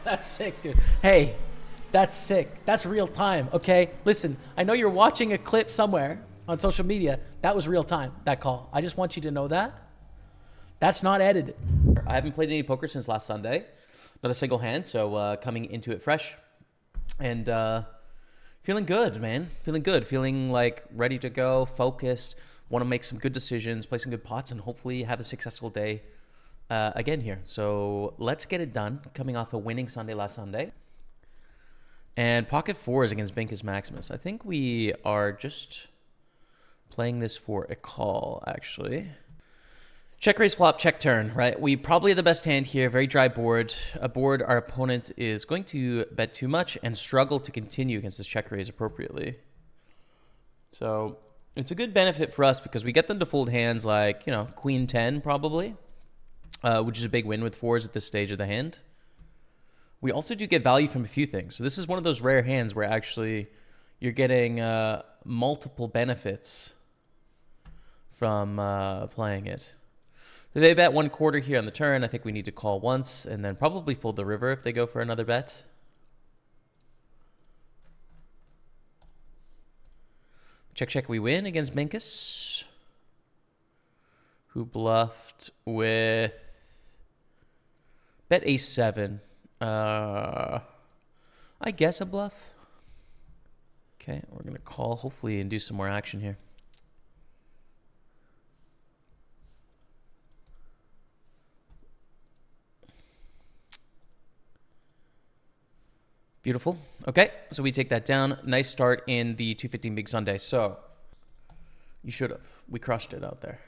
That's sick, dude. Hey, that's sick. That's real time, okay? Listen, I know you're watching a clip somewhere on social media. That was real time, that call. I just want you to know that. That's not edited. I haven't played any poker since last Sunday. Not a single hand, so coming into it fresh. And feeling good, man. Feeling good. Feeling like ready to go, focused. Want to make some good decisions, play some good pots, and hopefully have a successful day again here. So let's get it done. Coming off a winning Sunday last Sunday. And pocket fours against Binkus Maximus. I think we are just playing this for a call, actually. Check raise flop, check turn, right? We probably have the best hand here. Very dry board. A board our opponent is going to bet too much and struggle to continue against this check raise appropriately. So it's a good benefit for us because we get them to fold hands like, you know, queen 10 probably, which is a big win with fours at this stage of the hand. We also do get value from a few things. So this is one of those rare hands where actually you're getting multiple benefits from playing it. They bet 1/4 here on the turn. I think we need to call once and then probably fold the river if they go for another bet. Check, check, we win against Binkus, who bluffed with bet ace-7. I guess a bluff. Okay, we're going to call hopefully and do some more action here. Beautiful. Okay, so we take that down. Nice start in the 215 Big Sunday. So you should have. We crushed it out there.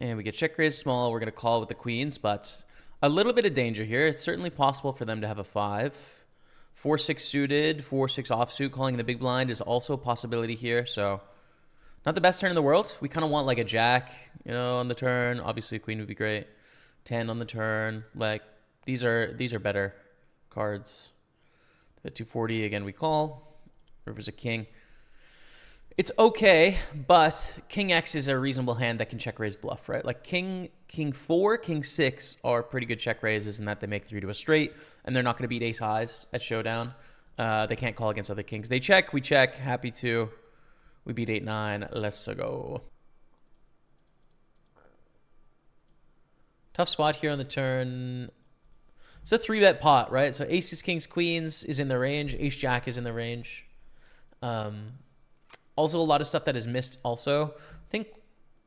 And we get check raise small. We're going to call with the queens, but a little bit of danger here. It's certainly possible for them to have a 5. 4-6 suited, 4-6 offsuit. Calling the big blind is also a possibility here. So not the best turn in the world. We kind of want like a jack, you know, on the turn. Obviously, a queen would be great. 10 on the turn. Like these are better cards. At 240 again, we call. River's a king. It's okay, but King X is a reasonable hand that can check raise bluff, right? Like King 4, King 6 are pretty good check raises in that they make 3 to a straight, and they're not going to beat ace highs at showdown. They can't call against other kings. They check, we check. Happy to. We beat 8-9. Let's go. Tough spot here on the turn. It's a 3-bet pot, right? So aces, kings, queens is in the range. Ace jack is in the range. Also, a lot of stuff that is missed also. I think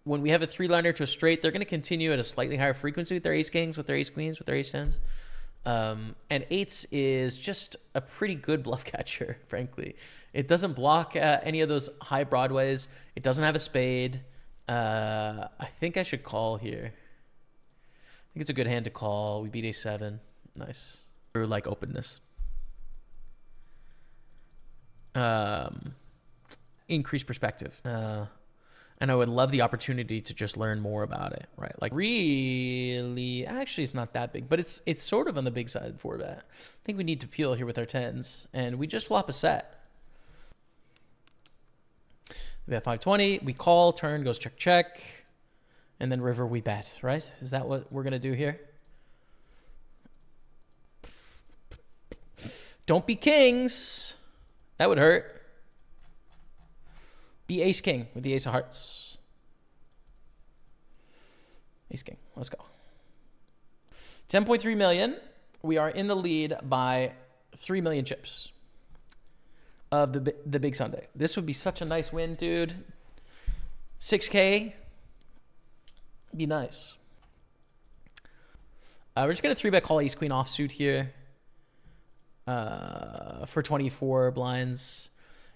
when we have a 3-liner to a straight, they're going to continue at a slightly higher frequency with their ace kings, with their ace queens, with their ace tens. And 8s is just a pretty good bluff catcher, frankly. It doesn't block any of those high broadways. It doesn't have a spade. I think I should call here. I think it's a good hand to call. We beat ace-7. Nice. Or like openness. Increased perspective. And I would love the opportunity to just learn more about it, right? Like really, actually it's not that big, but it's sort of on the big side for that. I think we need to peel here with our 10s, and we just flop a set. We have 520, we call, turn goes check, check, and then river we bet, right? Is that what we're gonna do here? Don't be kings. That would hurt. Be ace king with the ace of hearts. Ace king. Let's go. 10.3 million. We are in the lead by 3 million chips of the big Sunday. This would be such a nice win, dude. 6K. Be nice. We're just going to 3-bet call ace queen offsuit here for 24 blinds.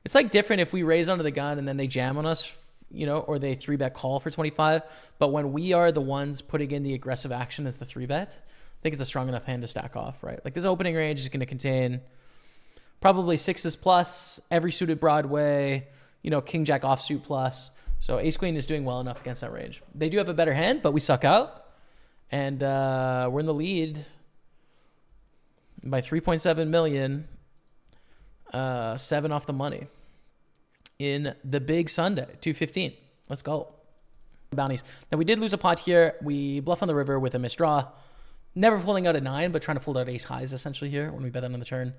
It's like different if we raise under the gun and then they jam on us, you know, or they 3-bet call for 25. But when we are the ones putting in the aggressive action as the 3-bet, I think it's a strong enough hand to stack off, right? Like this opening range is going to contain probably 6s plus, every suited Broadway, you know, king jack offsuit plus. So ace queen is doing well enough against that range. They do have a better hand, but we suck out. And we're in the lead by 3.7 million. 7 off the money. in the big Sunday, 215. Let's go. Bounties. Now we did lose a pot here. We bluff on the river with a misdraw. Never pulling out a 9, but trying to fold out ace highs essentially here when we bet that on the turn.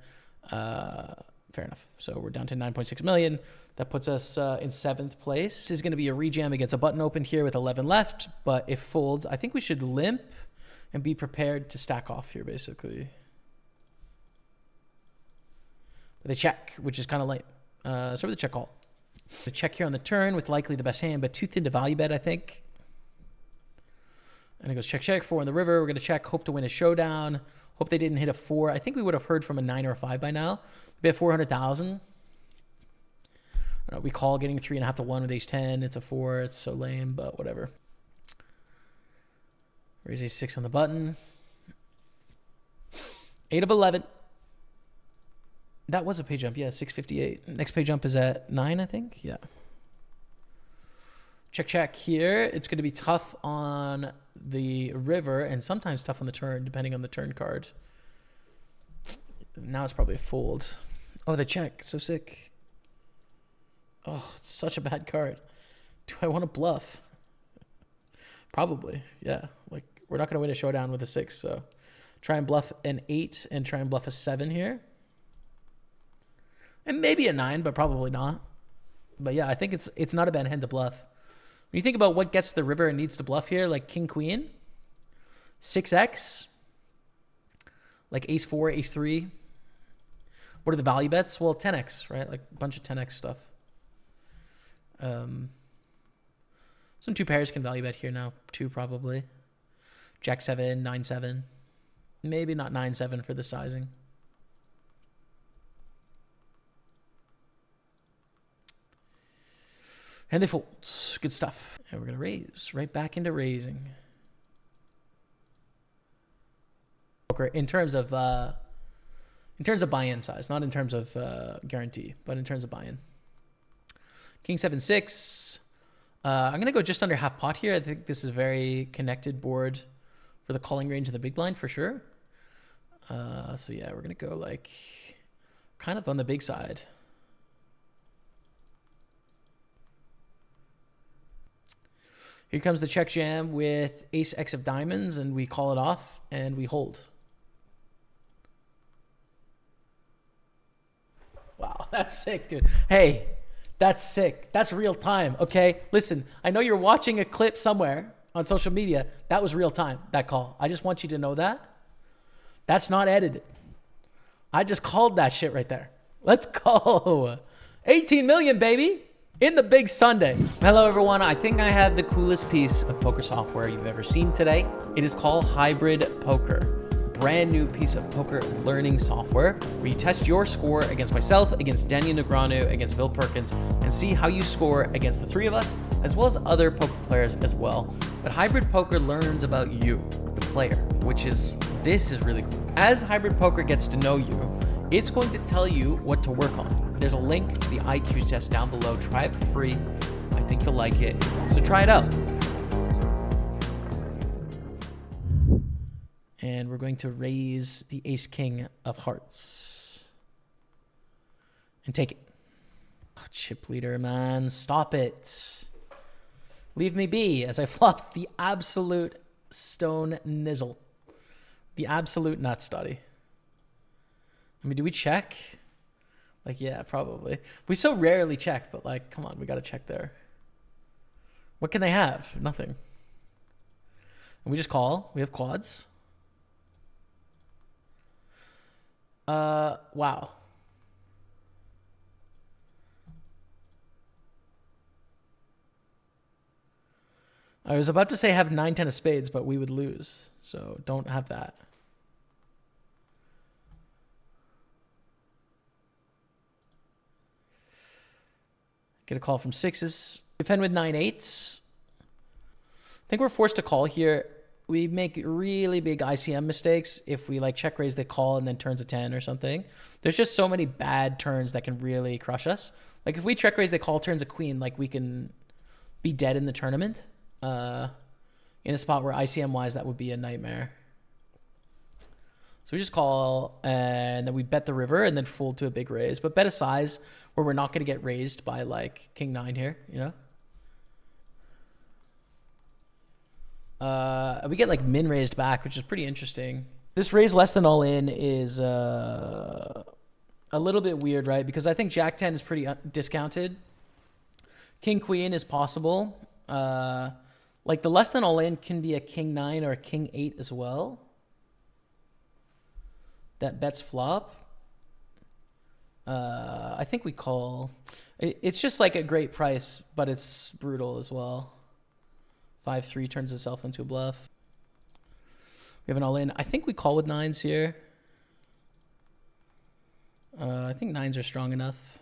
Fair enough. So we're down to 9.6 million. That puts us in 7th place. This is going to be a rejam against a button open here with 11 left. But if folds, I think we should limp and be prepared to stack off here basically. But they check, which is kind of lame. So with the check call. The check here on the turn with likely the best hand, but too thin to value bet, I think. And it goes check, check, 4 on the river. We're going to check, hope to win a showdown. Hope they didn't hit a 4. I think we would have heard from a 9 or a 5 by now. We bet 400,000. We call getting 3.5 to 1 with ace 10. It's a 4. It's so lame, but whatever. Raise ace 6 on the button. 8 of 11. That was a pay jump. Yeah, 658. Next pay jump is at 9, I think. Yeah. Check, check here. It's going to be tough on the river and sometimes tough on the turn, depending on the turn card. Now it's probably a fold. Oh, the check. So sick. Oh, it's such a bad card. Do I want to bluff? Probably. Yeah. Like, we're not going to win a showdown with a 6, so try and bluff an 8 and try and bluff a 7 here. And maybe a 9, but probably not. But yeah, I think it's not a bad hand to bluff. When you think about what gets the river and needs to bluff here, like king, queen, 6x, like ace 4, ace 3. What are the value bets? Well, 10x, right? Like a bunch of 10x stuff. Some 2 pairs can value bet here now. 2 probably. Jack 7, 9, 7. Maybe not 9, 7 for the sizing. And they fold. Good stuff. And we're going to raise. Right back into raising. In terms of buy-in size. Not in terms of guarantee, but in terms of buy-in. King 7, 6. I'm going to go just under half pot here. I think this is a very connected board for the calling range of the big blind for sure. So yeah, we're going to go like kind of on the big side. Here comes the check jam with ace X of diamonds, and we call it off, and we hold. Wow, that's sick, dude. Hey, that's sick. That's real time, okay? Listen, I know you're watching a clip somewhere on social media. That was real time, that call. I just want you to know that. That's not edited. I just called that shit right there. Let's go. 18 million, baby. In the big Sunday. Hello everyone, I think I have the coolest piece of poker software you've ever seen today. It is called Hybrid Poker. Brand new piece of poker learning software where you test your score against myself, against Daniel Negreanu, against Bill Perkins, and see how you score against the 3 of us, as well as other poker players as well. But Hybrid Poker learns about you, the player, this is really cool. As Hybrid Poker gets to know you, it's going to tell you what to work on. There's a link to the IQ test down below. Try it for free. I think you'll like it. So try it out. And we're going to raise the ace king of hearts. And take it. Oh, chip leader, man. Stop it. Leave me be as I flop the absolute stone nizzle. The absolute nuts, Dottie. I mean, do we check? Like, yeah, probably. We so rarely check, but like, come on, we got to check there. What can they have? Nothing. And we just call. We have quads. Wow. I was about to say have 9, 10 of spades, but we would lose. So don't have that. Get a call from 6s. Defend with 9, 8s. I think we're forced to call here. We make really big ICM mistakes if we like check raise, they call, and then turns a 10 or something. There's just so many bad turns that can really crush us. Like if we check raise, they call, turns a queen, like we can be dead in the tournament. In a spot where ICM wise, that would be a nightmare. So we just call, and then we bet the river and then fold to a big raise. But bet a size where we're not going to get raised by like king 9 here, you know? We get like min raised back, which is pretty interesting. This raise less than all in is a little bit weird, right? Because I think Jack 10 is pretty discounted. King Queen is possible. Like the less than all in can be a king 9 or a king 8 as well. That bets flop. I think we call. It's just like a great price, but it's brutal as well. 5-3 turns itself into a bluff. We have an all in. I think we call with 9s here. I think 9s are strong enough.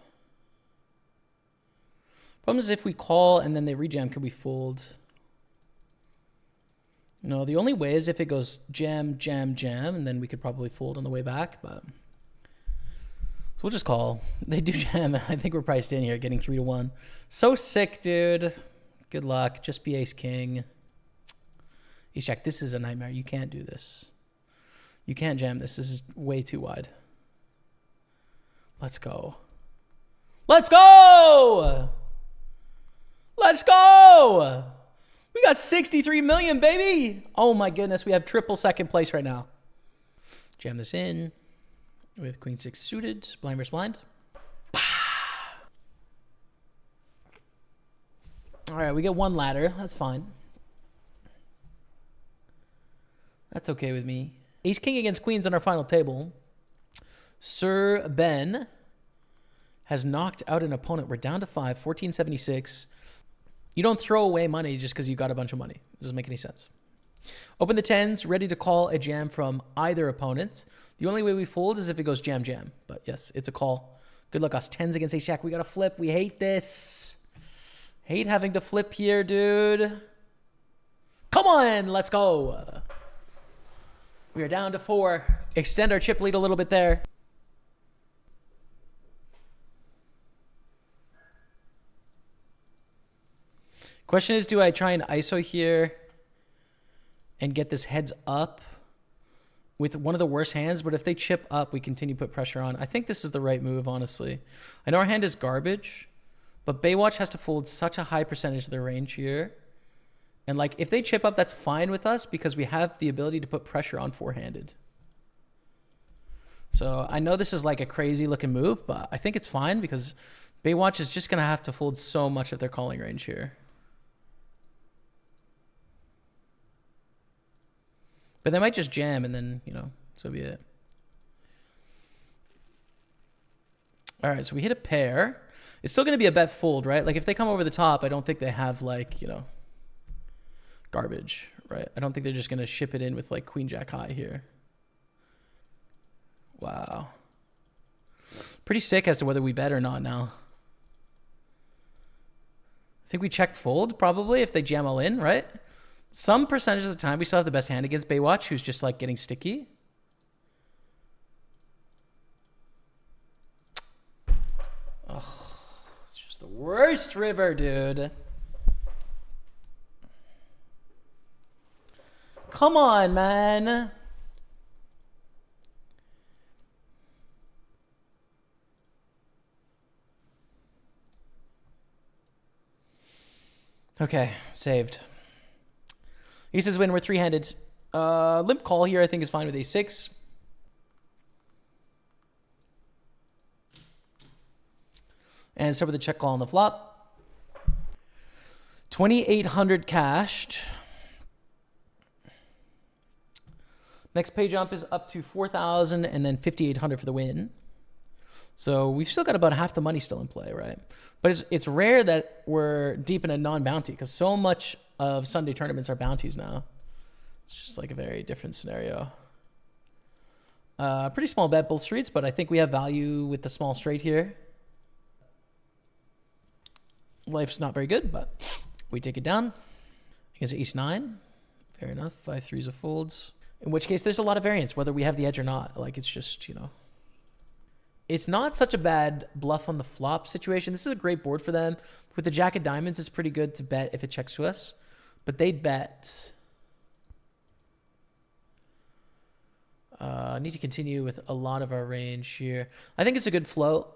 Problem is if we call and then they rejam, can we fold? No, the only way is if it goes jam, jam, jam, and then we could probably fold on the way back, but so we'll just call. They do jam. I think we're priced in here, getting 3-1. So sick, dude. Good luck. Just be ace king. Ace jack. This is a nightmare. You can't do this. You can't jam this. This is way too wide. Let's go. Let's go! Let's go! We got 63 million, baby. Oh my goodness, we have triple second place right now. Jam this in with queen 6 suited, blind versus blind. All right, we get one ladder. That's fine. That's okay with me. Ace king against queens on our final table. Sir Ben has knocked out an opponent. We're down to 5, 1476. You don't throw away money just because you got a bunch of money. It doesn't make any sense. Open the 10s, ready to call a jam from either opponent. The only way we fold is if it goes jam, jam. But yes, it's a call. Good luck, us. 10s against ace jack. We got to flip. We hate this. Hate having to flip here, dude. Come on, let's go. We are down to 4. Extend our chip lead a little bit there. Question is, do I try and ISO here and get this heads up with one of the worst hands? But if they chip up, we continue to put pressure on. I think this is the right move, honestly. I know our hand is garbage, but Baywatch has to fold such a high percentage of their range here. And like, if they chip up, that's fine with us because we have the ability to put pressure on four-handed. So I know this is like a crazy looking move, but I think it's fine because Baywatch is just going to have to fold so much of their calling range here. But they might just jam and then, you know, so be it. All right, so we hit a pair. It's still going to be a bet fold, right? Like if they come over the top, I don't think they have like, you know, garbage, right? I don't think they're just going to ship it in with like queen jack high here. Wow. Pretty sick as to whether we bet or not now. I think we check fold probably if they jam all in, right? Some percentage of the time we still have the best hand against Baywatch, who's just like getting sticky. Oh, it's just the worst river, dude. Come on, man. Okay, saved. Aces win, we're three-handed. Limp call here I think is fine with ace-6. And start with a check call on the flop. 2,800 cashed. Next pay jump is up to 4,000 and then 5,800 for the win. So we've still got about half the money still in play, right? But it's rare that we're deep in a non-bounty because so much of Sunday tournaments are bounties now. It's just like a very different scenario. Pretty small bet both streets, but I think we have value with the small straight here. Life's not very good, but we take it down. Against ace-9. Fair enough. 5-3s of folds. In which case, there's a lot of variance, whether we have the edge or not. Like, it's just, you know. It's not such a bad bluff on the flop situation. This is a great board for them. With the jack of diamonds, it's pretty good to bet if it checks to us. But they bet. Need to continue with a lot of our range here. I think it's a good float.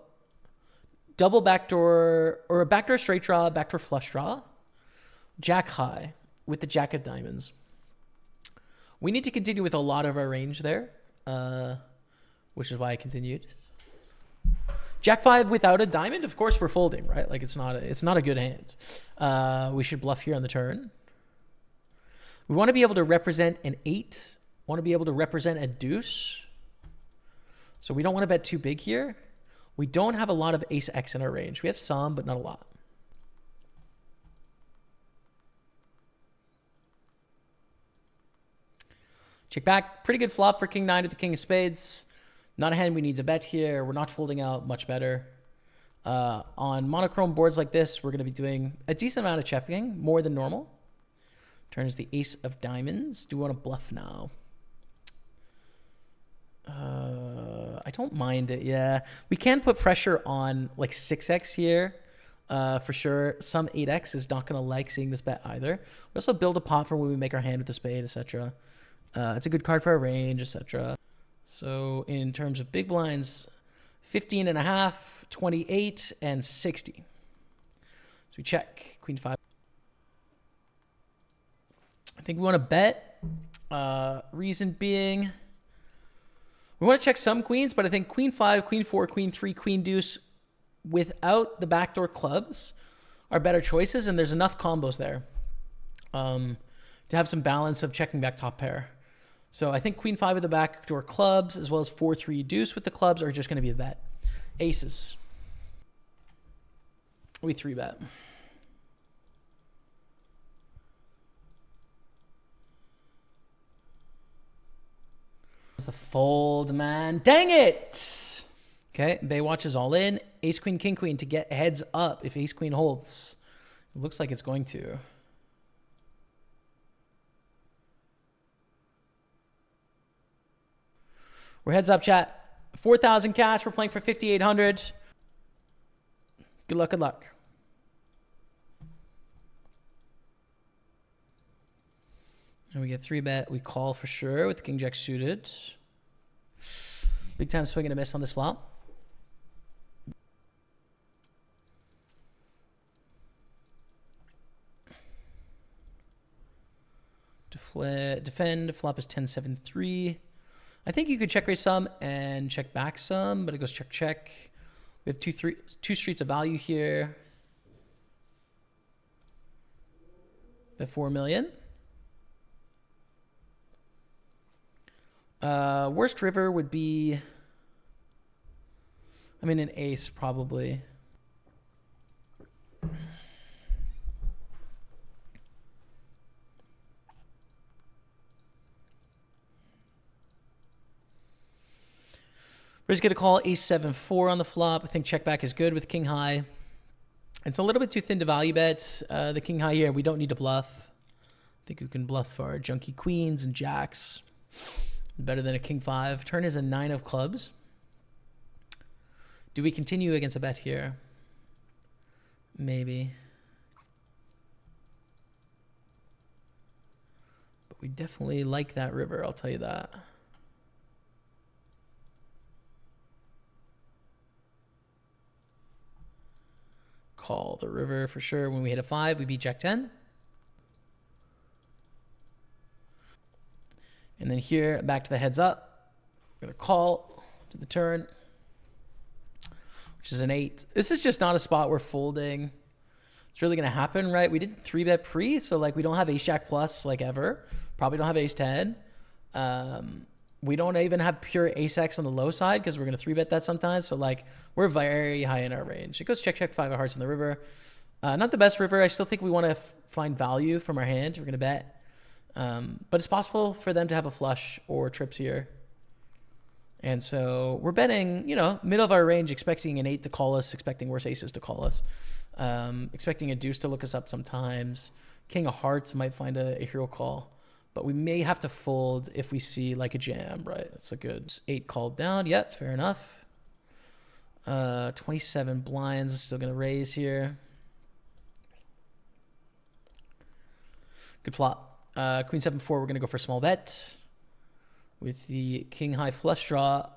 Double backdoor or a backdoor straight draw, backdoor flush draw. Jack high with the jack of diamonds. We need to continue with a lot of our range there, which is why I continued. Jack 5 without a diamond, of course we're folding, right? Like it's not a good hand. We should bluff here on the turn. We want to be able to represent an 8. Want to be able to represent a deuce. So we don't want to bet too big here. We don't have a lot of ace X in our range. We have some, but not a lot. Check back. Pretty good flop for king 9 to the king of spades. Not a hand we need to bet here. We're not folding out much better. On monochrome boards like this, we're going to be doing a decent amount of checking, more than normal. Turn is the ace of diamonds. Do we want to bluff now? I don't mind it. Yeah, we can put pressure on like 6x here for sure. Some 8x is not going to like seeing this bet either. We also build a pot for when we make our hand with the spade, etc. It's a good card for our range, etc. So in terms of big blinds, 15 and a half, 28, and 60. So we check queen 5. I think we want to bet. Reason being, we want to check some queens, but I think queen 5, queen 4, queen 3, queen deuce without the backdoor clubs are better choices, and there's enough combos there to have some balance of checking back top pair. So I think queen 5 with the backdoor clubs as well as 4, 3 deuce with the clubs are just going to be a bet. Aces. We 3-bet. The fold, man. Dang it! Okay, Baywatch is all in. Ace, queen, king, queen to get heads up if ace, queen holds. It looks like it's going to. We're heads up, chat. 4,000 cash. We're playing for 5,800. Good luck, good luck. And we get 3-bet. We call for sure with king jack suited. Big time swing and a miss on this flop. Defend. Flop is 10-7-3. I think you could check raise some and check back some, but it goes check, check. We have two streets of value here. Bet 4 million. Worst river would be, I mean, an ace probably. We're just going to call ace 7-4 on the flop. I think check back is good with king high. It's a little bit too thin to value bet. The king high here, we don't need to bluff. I think we can bluff our junky queens and jacks. Better than a king 5. Turn is a 9 of clubs. Do we continue against a bet here? Maybe. But we definitely like that river, I'll tell you that. Call the river for sure. When we hit a 5, we beat jack 10. And then here, back to the heads up. We're going to call to the turn, which is an 8. This is just not a spot we're folding. It's really going to happen, right? We didn't 3-bet pre, so like we don't have ace jack plus like ever. Probably don't have ace 10. We don't even have pure ace X on the low side because we're going to 3-bet that sometimes. So like we're very high in our range. It goes check, check, 5 of hearts in the river. Not the best river. I still think we want to find value from our hand. We're going to bet. But it's possible for them to have a flush or trips here. And so we're betting, you know, middle of our range, expecting an 8 to call us, expecting worse aces to call us, expecting a deuce to look us up sometimes. King of hearts might find a hero call, but we may have to fold if we see like a jam, right? That's a good 8 called down. Yep, fair enough. 27 blinds is still going to raise here. Good flop. Queen 7-4, we're going to go for a small bet. with the king high flush draw.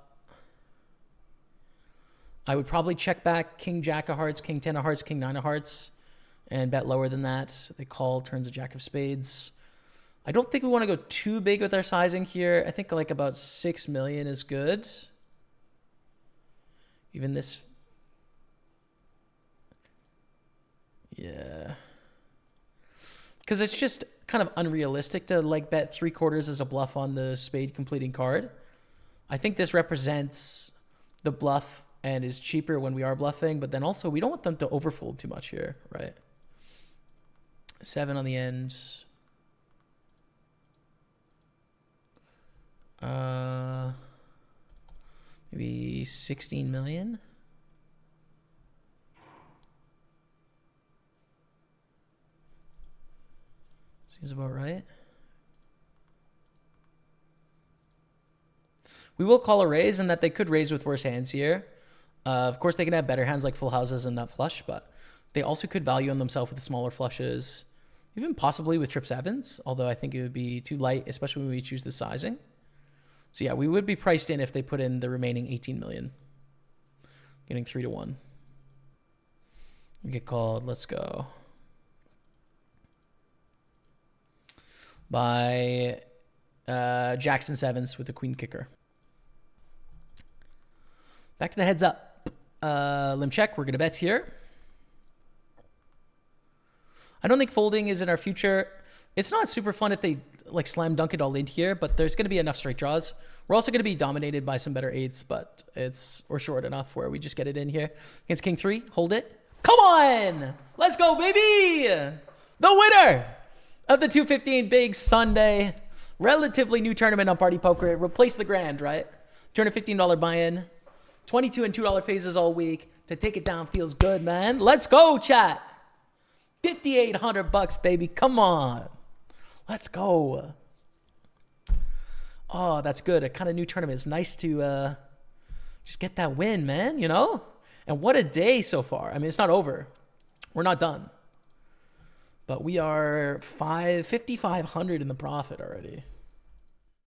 I would probably check back king jack of hearts, king 10 of hearts, king 9 of hearts, and bet lower than that. They call turns a jack of spades. I don't think we want to go too big with our sizing here. I think like about 6 million is good. Even this. Yeah. Because it's just kind of unrealistic to like bet 3/4 as a bluff on the spade completing card. I think this represents the bluff and is cheaper when we are bluffing, but then also we don't want them to overfold too much here, right? 7 on the end. Maybe 16 million. Seems about right. We will call a raise, and that they could raise with worse hands here. Of course, they can have better hands like full houses and nut flush, but they also could value on themselves with smaller flushes, even possibly with trip sevens, although I think it would be too light, especially when we choose the sizing. So yeah, we would be priced in if they put in the remaining 18 million. Getting 3-1. We get called, let's go. By Jackson sevens with the queen kicker. Back to the heads up. Limp check. We're going to bet here. I don't think folding is in our future. It's not super fun if they like slam dunk it all in here, but there's going to be enough straight draws. We're also going to be dominated by some better eights, but we're short enough where we just get it in here. Against king 3, hold it. Come on! Let's go, baby! The winner of the 215 Big Sunday. Relatively new tournament on Party Poker. It replaced the grand, right? $215 buy-in. 22 and $2 phases all week. To take it down feels good, man. Let's go, chat. $5,800, baby. Come on. Let's go. Oh, that's good. A kind of new tournament. It's nice to just get that win, man, you know? And what a day so far. I mean, it's not over. We're not done. But we are 5,500 in the profit already.